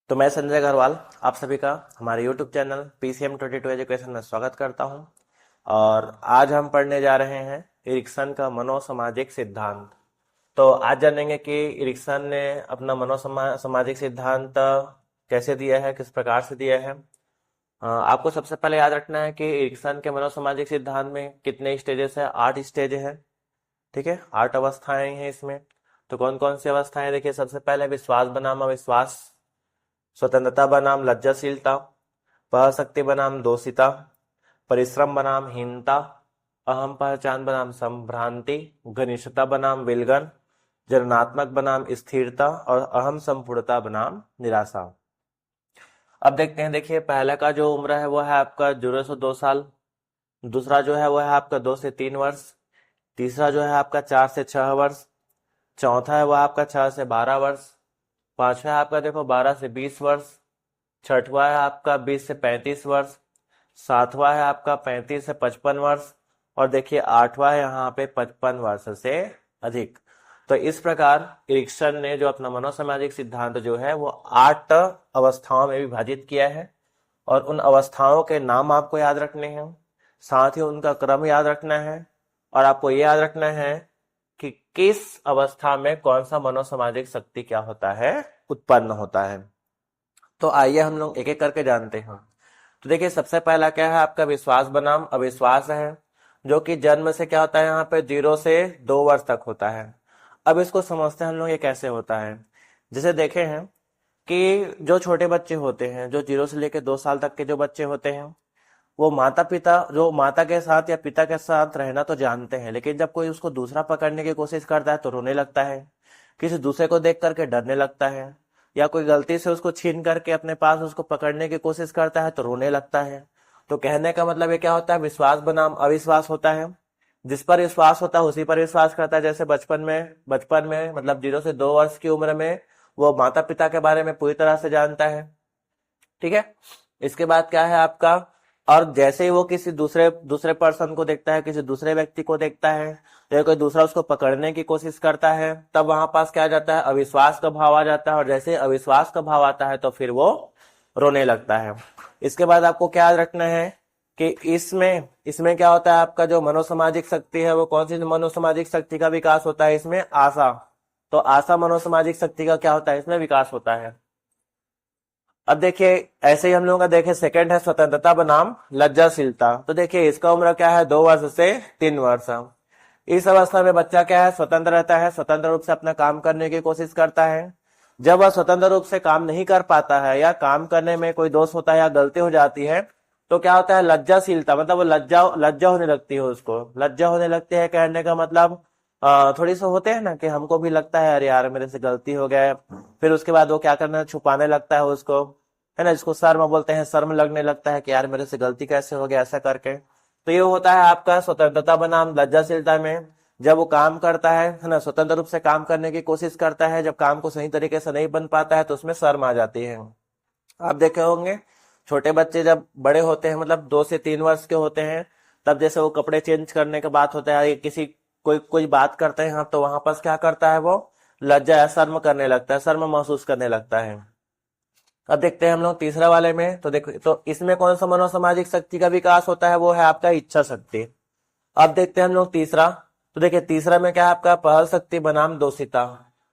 तो मैं संजय अग्रवाल आप सभी का हमारे YouTube चैनल PCM22 एजुकेशन में स्वागत करता हूं। और आज हम पढ़ने जा रहे हैं इरिक्सन का मनोसामाजिक सिद्धांत। तो आज जानेंगे कि इरिक्सन ने अपना मनोसामाजिक सिद्धांत कैसे दिया है, किस प्रकार से दिया है। आपको सबसे पहले याद रखना है कि इरिक्सन के मनोसामाजिक सिद्धांत में कितने स्टेजेस है, 8 स्टेज है। ठीक है, 8 अवस्थाएं हैं इसमें। तो कौन कौन सी अवस्थाएं, देखिए सबसे पहले विश्वास बनाम अविश्वास, स्वतंत्रता बनाम लज्जाशीलता, पराशक्ति बनाम दोषिता, परिश्रम बनाम हीनता, अहम पहचान बनाम संभ्रांति, घनिष्ठता बनाम विलगन, जननात्मक बनाम स्थिरता और अहम संपूर्णता बनाम निराशा। अब देखते हैं, देखिए पहला का जो उम्र है वो है आपका 0 से 2 साल, दूसरा जो है वो है आपका 2 से 3 वर्ष, तीसरा जो है आपका 4 से 6 वर्ष, चौथा है वो आपका 6 से 12 वर्ष, पांचवा है आपका देखो 12 से 20 वर्ष, छठवा है आपका 20 से 35 वर्ष, सातवां है आपका 35 से 55 वर्ष और देखिए आठवां है यहाँ पे 55 वर्ष से अधिक। तो इस प्रकार इरिक्सन ने जो अपना मनोसामाजिक सिद्धांत जो है वो 8 अवस्थाओं में विभाजित किया है और उन अवस्थाओं के नाम आपको याद रखने हैं, साथ ही उनका क्रम याद रखना है और आपको ये याद रखना है कि किस अवस्था में कौन सा मनोसामाजिक शक्ति क्या होता है, उत्पन्न होता है। तो आइए हम लोग एक एक करके जानते हैं। तो देखिए सबसे पहला क्या है आपका विश्वास बनाम अविश्वास है, जो कि जन्म से क्या होता है यहाँ पे 0 से 2 वर्ष तक होता है। अब इसको समझते हैं हम लोग ये कैसे होता है। जैसे देखे हैं कि जो छोटे बच्चे होते हैं, जो 0 से लेकर 2 साल तक के जो बच्चे होते हैं, वो माता पिता जो माता के साथ या पिता के साथ रहना तो जानते हैं, लेकिन जब कोई उसको दूसरा पकड़ने की कोशिश करता है तो रोने लगता है, किसी दूसरे को देख करके डरने लगता है, या कोई गलती से उसको छीन करके अपने पास उसको पकड़ने की कोशिश करता है तो रोने लगता है। तो कहने का मतलब ये क्या होता है, विश्वास बनाम अविश्वास होता है। जिस पर विश्वास होता है उसी पर विश्वास करता है। जैसे बचपन में मतलब 0 से 2 वर्ष की उम्र में वो माता पिता के बारे में पूरी तरह से जानता है। ठीक है, इसके बाद क्या है आपका, और जैसे ही वो किसी दूसरे पर्सन को देखता है, किसी दूसरे व्यक्ति को देखता है या कोई दूसरा उसको पकड़ने की कोशिश करता है, तब वहां पास क्या आ जाता है, अविश्वास का भाव आ जाता है। और जैसे अविश्वास का भाव आता है तो फिर वो रोने लगता है। इसके बाद आपको क्या याद रखना है कि इसमें क्या होता है, आपका जो मनोसामाजिक शक्ति है वो कौन सी मनोसामाजिक शक्ति का विकास होता है, इसमें आशा। तो आशा मनोसामाजिक शक्ति का क्या होता है, इसमें विकास होता है। अब देखिए ऐसे ही हम लोगों का देखे सेकंड है स्वतंत्रता बनाम लज्जाशीलता। तो देखिए इसका उम्र क्या है, 2 वर्ष से 3 वर्ष। इस अवस्था में बच्चा क्या है, स्वतंत्र रहता है, स्वतंत्र रूप से अपना काम करने की कोशिश करता है। जब वह स्वतंत्र रूप से काम नहीं कर पाता है या काम करने में कोई दोष होता है या गलती हो जाती है तो क्या होता है, लज्जाशीलता, मतलब वो लज्जा होने लगती है, उसको लज्जा होने लगती है। कहने का मतलब थोड़ी सा होते हैं ना कि हमको भी लगता है अरे यार मेरे से गलती हो गया है, फिर उसके बाद वो क्या करना, छुपाने लगता है उसको, है ना, जिसको शर्म बोलते हैं, शर्म लगने लगता है कि यार मेरे से गलती कैसे हो गया, ऐसा करके। तो ये होता है आपका स्वतंत्रता बनाम लज्जाशीलता में। जब वो काम करता है ना, स्वतंत्र रूप से काम करने की कोशिश करता है, जब काम को सही तरीके से नहीं बन पाता है तो उसमें शर्म आ जाती है। आप देखे होंगे छोटे बच्चे जब बड़े होते हैं, मतलब 2 से 3 वर्ष के होते हैं, तब जैसे वो कपड़े चेंज करने के बात होता है, किसी कोई बात करते हैं तो वहां पर क्या करता है, वो लज्जा या शर्म करने लगता है, शर्म महसूस करने लगता है। अब देखते हैं हम लोग तीसरा वाले में। तो देखो, तो इसमें कौन सा मनोसामाजिक शक्ति का विकास होता है, वो है आपका इच्छा शक्ति। अब देखते हैं हम लोग तीसरा। तो देखिए तीसरा में क्या है आपका पहल शक्ति बनाम दोषिता।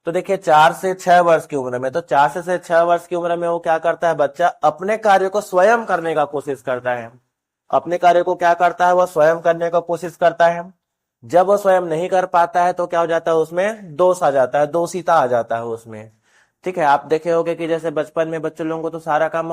तो देखिए 4 से 6 वर्ष की उम्र में, तो 4 से 6 वर्ष की उम्र में वो क्या करता है, बच्चा अपने कार्य को स्वयं करने का कोशिश करता है। अपने कार्य को क्या करता है, वह स्वयं करने का कोशिश करता है। जब वो स्वयं नहीं कर पाता है तो क्या हो जाता है, उसमें दोष आ जाता है, दोषिता आ जाता है उसमें। ठीक है, आप देखे होंगे कि जैसे बचपन में बच्चे लोगों को तो सारा काम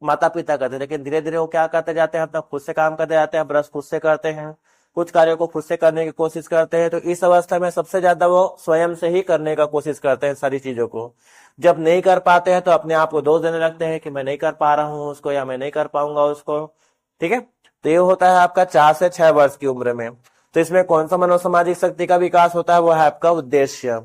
माता पिता करते हैं, लेकिन धीरे धीरे वो क्या करते जाते हैं, अपना खुद से काम करते जाते हैं, ब्रश खुद से करते हैं, कुछ कार्यों को खुद से करने की कोशिश करते हैं। तो इस अवस्था में सबसे ज्यादा वो स्वयं से ही करने का कोशिश करते हैं सारी चीजों को। जब नहीं कर पाते हैं तो अपने आप को दोष देने लगते हैं कि मैं नहीं कर पा रहा हूँ उसको, या मैं नहीं कर पाऊंगा उसको। ठीक है, तो ये होता है आपका 4 से 6 वर्ष की उम्र में। तो इसमें कौन सा मनोसामाजिक शक्ति का विकास होता है, वो है आपका उद्देश्य।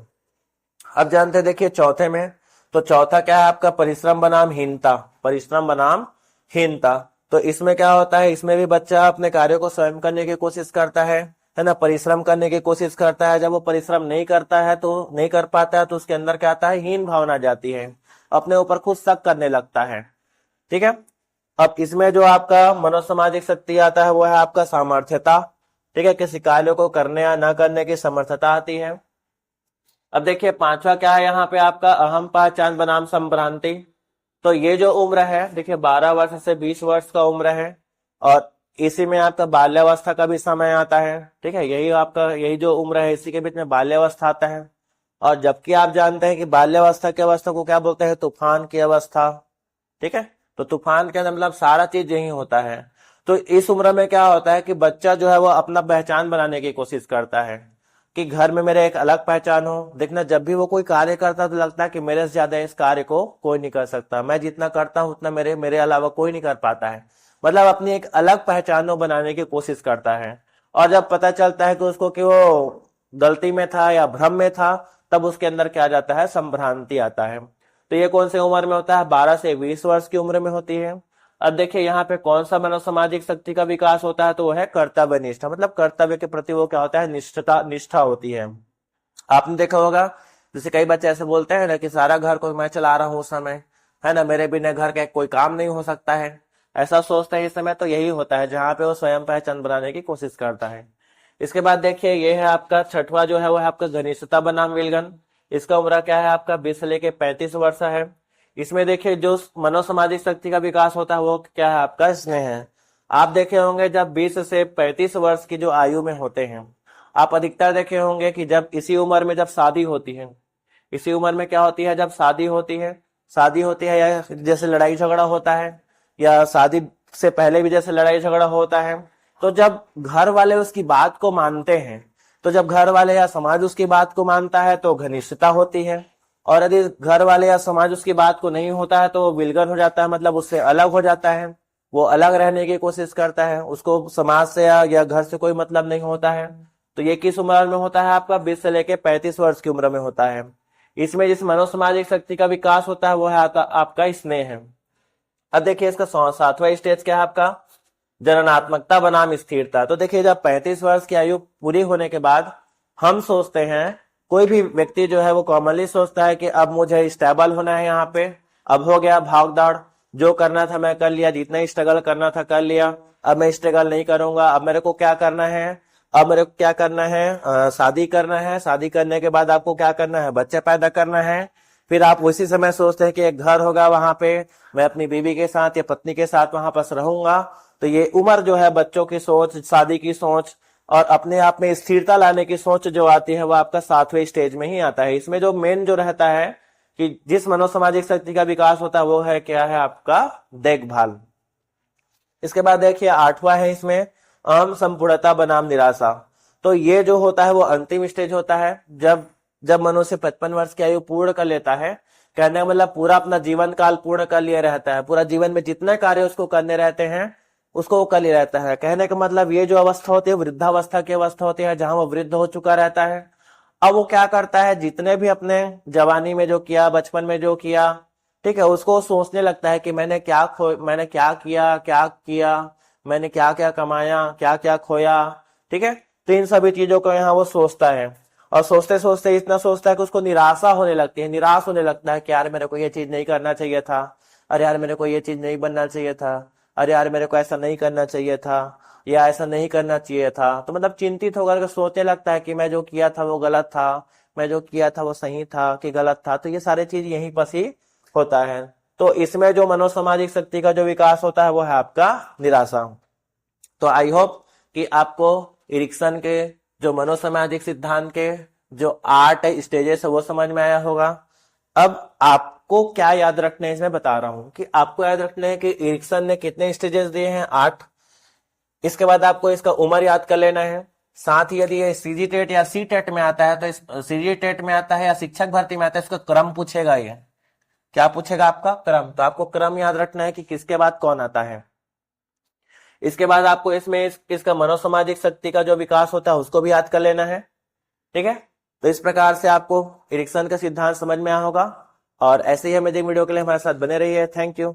अब जानते हैं देखिए चौथे में। तो चौथा क्या है आपका परिश्रम बनाम हीनता, परिश्रम बनाम हीनता। तो इसमें क्या होता है, इसमें भी बच्चा अपने कार्यों को स्वयं करने की कोशिश करता है ना, परिश्रम करने की कोशिश करता है। जब वो परिश्रम नहीं करता है तो नहीं कर पाता है तो उसके अंदर क्या आता है, हीन भावना जाती है। अपने ऊपर खुद शक करने लगता है। ठीक है, अब इसमें जो आपका मनोसामाजिक शक्ति आता है वो है आपका सामर्थ्यता। ठीक है, किसी कार्य को करने या न करने की समर्थता आती है। अब देखिए पांचवा क्या है यहाँ पे आपका अहम पहचान बनाम संभ्रांति। तो ये जो उम्र है देखिए 12 वर्ष से 20 वर्ष का उम्र है, और इसी में आपका बाल्यावस्था का भी समय आता है। ठीक है, यही जो उम्र है इसी के बीच में बाल्यावस्था आता है। और जबकि आप जानते हैं कि बाल्यावस्था की अवस्था को क्या बोलते हैं, तूफान की अवस्था। ठीक है, तो तूफान के अंदर मतलब सारा चीज यही होता है। तो इस उम्र में क्या होता है कि बच्चा जो है वो अपना पहचान बनाने की कोशिश करता है कि घर में मेरे एक अलग पहचान हो। देखना जब भी वो कोई कार्य करता है तो लगता है कि मेरे से ज्यादा इस कार्य को कोई नहीं कर सकता, मैं जितना करता हूं उतना मेरे अलावा कोई नहीं कर पाता है। मतलब अपनी एक अलग पहचान वो बनाने की कोशिश करता है। और जब पता चलता है कि उसको कि वो गलती में था या भ्रम में था, तब उसके अंदर क्या जाता है, संभ्रांति आता है। तो ये कौन सी उम्र में होता है, 12 से 20 वर्ष की उम्र में होती है। अब देखिए यहाँ पे कौन सा मनोसामाजिक शक्ति का विकास होता है, तो वो है कर्तव्य निष्ठा। मतलब कर्तव्य के प्रति वो क्या होता है, निष्ठा होती है। आपने देखा होगा जैसे कई बच्चे ऐसे बोलते हैं ना कि सारा घर को मैं चला रहा हूँ उस समय, है ना, मेरे बिना घर का कोई काम नहीं हो सकता है, ऐसा सोचते हैं इस समय। तो यही होता है जहां पे वो स्वयं पहचान बनाने की कोशिश करता है। इसके बाद देखिए ये है आपका छठवा जो है वो है आपका घनिष्ठता बनाम विलगन। इसका उम्र क्या है आपका 20 से लेके 35 वर्ष है। इसमें देखिए जो मनोसामाजिक शक्ति का विकास होता है वो क्या है आपका स्नेह है। आप देखे होंगे जब 20 से 35 वर्ष की जो आयु में होते हैं, आप अधिकतर देखे होंगे कि जब इसी उम्र में जब शादी होती है, इसी उम्र में क्या होती है, जब शादी होती है या जैसे लड़ाई झगड़ा होता है, या शादी से पहले भी जैसे लड़ाई झगड़ा होता है, तो जब घर वाले उसकी बात को मानते हैं, तो जब घर वाले या समाज उसकी बात को मानता है तो घनिष्ठता होती है। और यदि घर वाले या समाज उसकी बात को नहीं होता है तो वो विलगन हो जाता है, मतलब उससे अलग हो जाता है, वो अलग रहने की कोशिश करता है, उसको समाज से या घर से कोई मतलब नहीं होता है। तो ये किस उम्र में होता है आपका 20 से लेके 35 वर्ष की उम्र में होता है। इसमें जिस मनोसामाजिक शक्ति का विकास होता है वो है आपका स्नेह है। अब देखिए इसका सातवां स्टेज क्या है आपका जननात्मकता बनाम स्थिरता। तो देखिए जब 35 वर्ष की आयु पूरी होने के बाद हम सोचते हैं, कोई भी व्यक्ति जो है वो कॉमनली सोचता है कि अब मुझे स्टेबल होना है, यहाँ पे अब हो गया भाग दौड़, जो करना था मैं कर लिया, जितना स्ट्रगल करना था कर लिया, अब मैं स्ट्रगल नहीं करूंगा। अब मेरे को क्या करना है, शादी करना है। शादी करने के बाद आपको क्या करना है, बच्चे पैदा करना है। फिर आप उसी समय सोचते हैं कि एक घर होगा वहां पे, मैं अपनी बीवी के साथ या पत्नी के साथ वहां पर रहूंगा। तो ये उम्र जो है बच्चों की सोच, शादी की सोच और अपने आप में स्थिरता लाने की सोच जो आती है वो आपका 7वें स्टेज में ही आता है। इसमें जो मेन जो रहता है कि जिस मनोसामाजिक शक्ति का विकास होता है वो है क्या है आपका देखभाल। इसके बाद देखिए 8वां है इसमें अहम संपूर्णता बनाम निराशा। तो ये जो होता है वो अंतिम स्टेज होता है जब मनुष्य 55 वर्ष की आयु पूर्ण कर लेता है। कहने का मतलब पूरा अपना जीवन काल पूर्ण कर लिया रहता है, पूरा जीवन में जितने कार्य उसको करने रहते हैं उसको वो कर लिया रहता है। कहने का मतलब ये जो अवस्था होती है वृद्धावस्था की अवस्था होती है, जहां वो वृद्ध हो चुका रहता है। अब वो क्या करता है, जितने भी अपने जवानी में जो किया, बचपन में जो किया, ठीक है, उसको सोचने लगता है कि मैंने क्या किया, मैंने क्या क्या कमाया, क्या क्या खोया। ठीक है, तो इन सभी चीजों को यहाँ वो सोचता है, और सोचते सोचते इतना सोचता है कि उसको निराशा होने लगती है, निराश होने लगता है कि यार मेरे को ये चीज नहीं करना चाहिए था, अरे यार मेरे को ये चीज नहीं बनना चाहिए था, अरे यार मेरे को ऐसा नहीं करना चाहिए था, या ऐसा नहीं करना चाहिए था। तो मतलब चिंतित होकर के सोचने लगता है कि मैं जो किया था वो गलत था, मैं जो किया था वो सही था कि गलत था। तो ये सारी चीज यहीं पर ही होता है। तो इसमें जो मनोसामाजिक शक्ति का जो विकास होता है वो है आपका निराशा। तो आई होप कि आपको इरिक्सन के जो मनोसामाजिक सिद्धांत के जो 8 स्टेजेस है वो समझ में आया होगा। अब आपको क्या याद रखना है इसमें बता रहा हूं कि आपको याद रखना है कि इरिक्सन ने कितने स्टेजेस दिए हैं, 8। इसके बाद आपको इसका उम्र याद कर लेना है। साथ ही यदि ये सीजी टेट या सी टेट में आता है, तो इस सीजी टेट में आता है या शिक्षक भर्ती में आता है, इसका क्रम पूछेगा। ये क्या पूछेगा आपका क्रम, तो आपको क्रम याद रखना है कि किसके बाद कौन आता है। इसके बाद आपको इसमें इसका मनोसामाजिक शक्ति का जो विकास होता है उसको भी याद कर लेना है। ठीक है, तो इस प्रकार से आपको इरिक्सन का सिद्धांत समझ में आया होगा। और ऐसे ही अमेजिंग वीडियो के लिए हमारे साथ बने रहिए। Thank you.